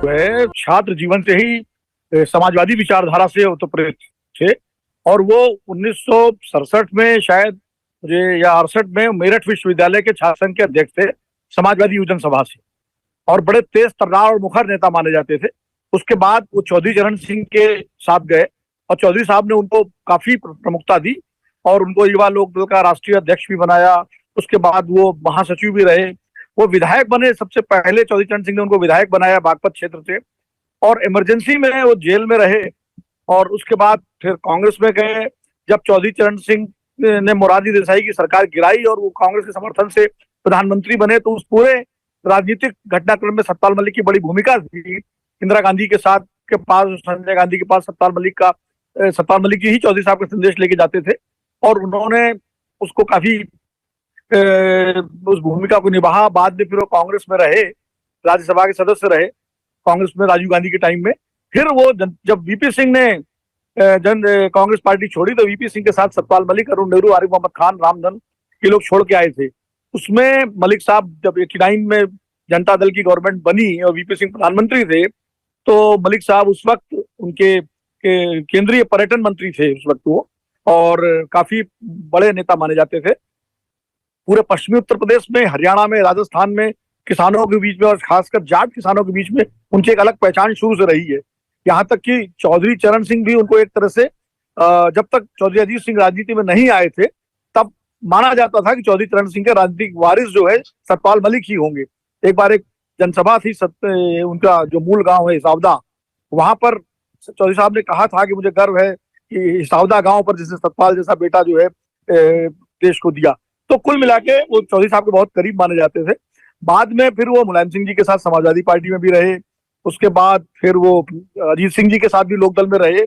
है छात्र जीवन से ही समाजवादी विचारधारा से उत्प्रेरित थे और वो 1967 में शायद या 68 में मेरठ विश्वविद्यालय के छात्र संघ के अध्यक्ष थे समाजवादी युवजन सभा से और बड़े तेज तर्रार और मुखर नेता माने जाते थे। उसके बाद वो चौधरी चरण सिंह के साथ गए और चौधरी साहब ने उनको काफी प्रमुखता दी और उनको युवा लोक दल का राष्ट्रीय अध्यक्ष भी बनाया। उसके बाद वो महासचिव भी रहे, वो विधायक बने। सबसे पहले चौधरी चरण सिंह ने उनको विधायक बनाया बागपत क्षेत्र से और इमरजेंसी में वो जेल में रहे और उसके बाद फिर कांग्रेस में गए। जब चौधरी चरण सिंह ने मोरारजी देसाई की सरकार गिराई और वो कांग्रेस के समर्थन से प्रधानमंत्री बने तो उस पूरे राजनीतिक घटनाक्रम में सतपाल मलिक की बड़ी भूमिका थी। इंदिरा गांधी के साथ के पास, संजय गांधी के पास सतपाल मलिक जी ही चौधरी साहब के संदेश लेके जाते थे और उन्होंने उसको काफी उस भूमिका को निभाया। बाद में फिर वो कांग्रेस में रहे, राज्यसभा के सदस्य रहे कांग्रेस में राजीव गांधी के टाइम में। फिर वो जब वीपी सिंह ने कांग्रेस पार्टी छोड़ी तो वीपी सिंह के साथ सतपाल मलिक, अरुण नेहरू, आरिफ मोहम्मद खान, रामधन ये लोग छोड़ के आए थे। उसमें मलिक साहब जब 89 में जनता दल की गवर्नमेंट बनी और वीपी सिंह प्रधानमंत्री थे तो मलिक साहब उस वक्त उनके केंद्रीय पर्यटन मंत्री थे उस वक्त वो, और काफी बड़े नेता माने जाते थे। पूरे पश्चिमी उत्तर प्रदेश में, हरियाणा में, राजस्थान में किसानों के बीच में और खासकर जाट किसानों के बीच में उनकी एक अलग पहचान शुरू से रही है। यहाँ तक कि चौधरी चरण सिंह भी उनको एक तरह से जब तक चौधरी अजीत सिंह राजनीति में नहीं आए थे तब माना जाता था कि चौधरी चरण सिंह के राजनीतिक वारिस जो है सतपाल मलिक ही होंगे। एक बार एक जनसभा थी उनका जो मूल गांव है हिसावदा, वहां पर चौधरी साहब ने कहा था कि मुझे गर्व है कि हिसावदा गांव पर जिसने सतपाल जैसा बेटा जो है देश को दिया। तो कुल मिला के वो चौधरी साहब के बहुत करीब माने जाते थे। बाद में फिर वो मुलायम सिंह जी के साथ समाजवादी पार्टी में भी रहे, उसके बाद फिर वो अजीत सिंह जी के साथ भी लोकदल में रहे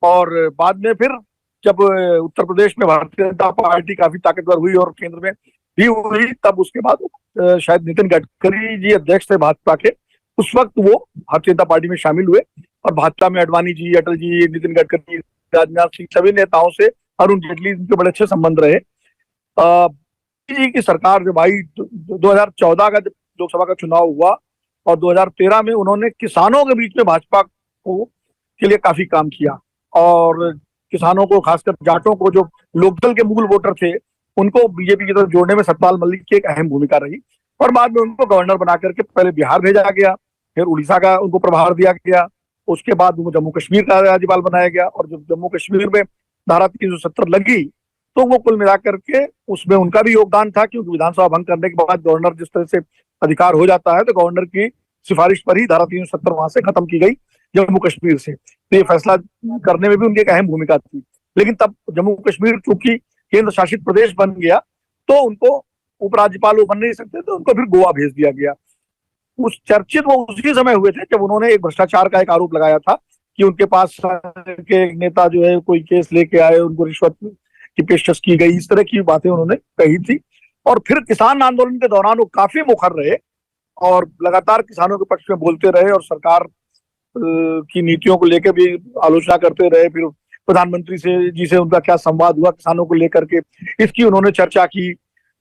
और बाद में फिर जब उत्तर प्रदेश में भारतीय जनता पार्टी काफी ताकतवर हुई और केंद्र में भी हुई तब उसके बाद शायद नितिन गडकरी जी अध्यक्ष थे भाजपा के, उस वक्त वो भारतीय जनता पार्टी में शामिल हुए और भाजपा में अडवाणी जी, अटल जी, नितिन गडकरी, राजनाथ सिंह सभी नेताओं से, अरुण जेटली उनके बड़े अच्छे संबंध रहे। जी की सरकार जब आई 2014 का जब लोकसभा का चुनाव हुआ और 2013 में उन्होंने किसानों के बीच में भाजपा को के लिए काफी काम किया और किसानों को, खासकर जाटों को जो लोकदल के मूल वोटर थे उनको बीजेपी की तरफ जोड़ने में सतपाल मलिक की एक अहम भूमिका रही और बाद में उनको गवर्नर बना करके पहले बिहार भेजा गया, फिर उड़ीसा का उनको प्रभार दिया गया, उसके बाद उनको जम्मू कश्मीर का राज्यपाल बनाया गया और जब जम्मू कश्मीर में धारा 370 लगी तो वो कुल मिलाकर के उसमें उनका भी योगदान था, क्योंकि विधानसभा भंग करने के बाद गवर्नर जिस तरह से अधिकार हो जाता है तो गवर्नर की सिफारिश पर ही धारा 370 वहां से खत्म की गई जम्मू कश्मीर से। तो ये फैसला करने में भी उनकी एक अहम भूमिका थी। लेकिन तब जम्मू कश्मीर चूंकि केंद्र शासित प्रदेश बन गया तो उनको उपराज्यपाल वो बन नहीं सकते तो उनको फिर गोवा भेज दिया गया। उस चर्चित वो उसी समय हुए थे जब उन्होंने एक भ्रष्टाचार का एक आरोप लगाया था कि उनके पास के नेता जो है कोई केस लेके आए, उनको रिश्वत की पेशकश की गई, इस तरह की बातें उन्होंने कही थी। और फिर किसान आंदोलन के दौरान वो काफी मुखर रहे और लगातार किसानों के पक्ष में बोलते रहे और सरकार की नीतियों को लेकर भी आलोचना करते रहे। फिर प्रधानमंत्री से उनका क्या संवाद हुआ किसानों को लेकर के, इसकी उन्होंने चर्चा की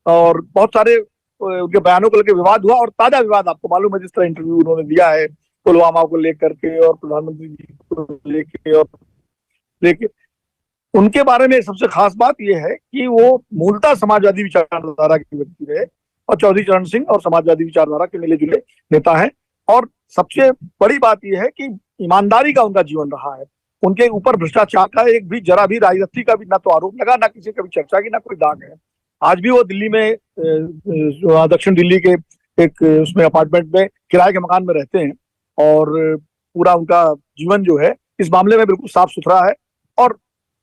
और बहुत सारे उनके बयानों को लेकर विवाद हुआ। और ताजा विवाद आपको मालूम है, जिस तरह इंटरव्यू उन्होंने दिया है पुलवामा को लेकर के और प्रधानमंत्री जी को लेके उनके बारे में सबसे खास बात यह है कि वो मूलतः समाजवादी विचारधारा के व्यक्ति रहे और चौधरी चरण सिंह और समाजवादी विचारधारा के मिले जुले नेता हैं। और सबसे बड़ी बात यह है कि ईमानदारी का उनका जीवन रहा है। उनके ऊपर भ्रष्टाचार का एक भी जरा भी राजनीति का भी ना तो आरोप लगा, ना किसी कभी चर्चा की, ना कोई दाग है। आज भी वो दिल्ली में दक्षिण दिल्ली के एक उसमें अपार्टमेंट में किराए के मकान में रहते हैं और पूरा उनका जीवन जो है इस मामले में बिल्कुल साफ सुथरा है और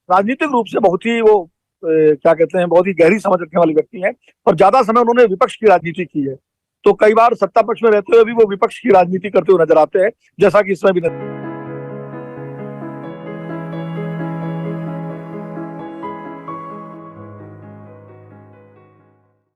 राजनीतिक रूप से बहुत ही वो क्या कहते हैं, बहुत ही गहरी समझ रखने वाले व्यक्ति हैं और ज्यादा समय उन्होंने विपक्ष की राजनीति की है। तो कई बार सत्ता पक्ष में रहते हुए भी वो विपक्ष की राजनीति करते हुए नजर आते हैं, जैसा कि इसमें भी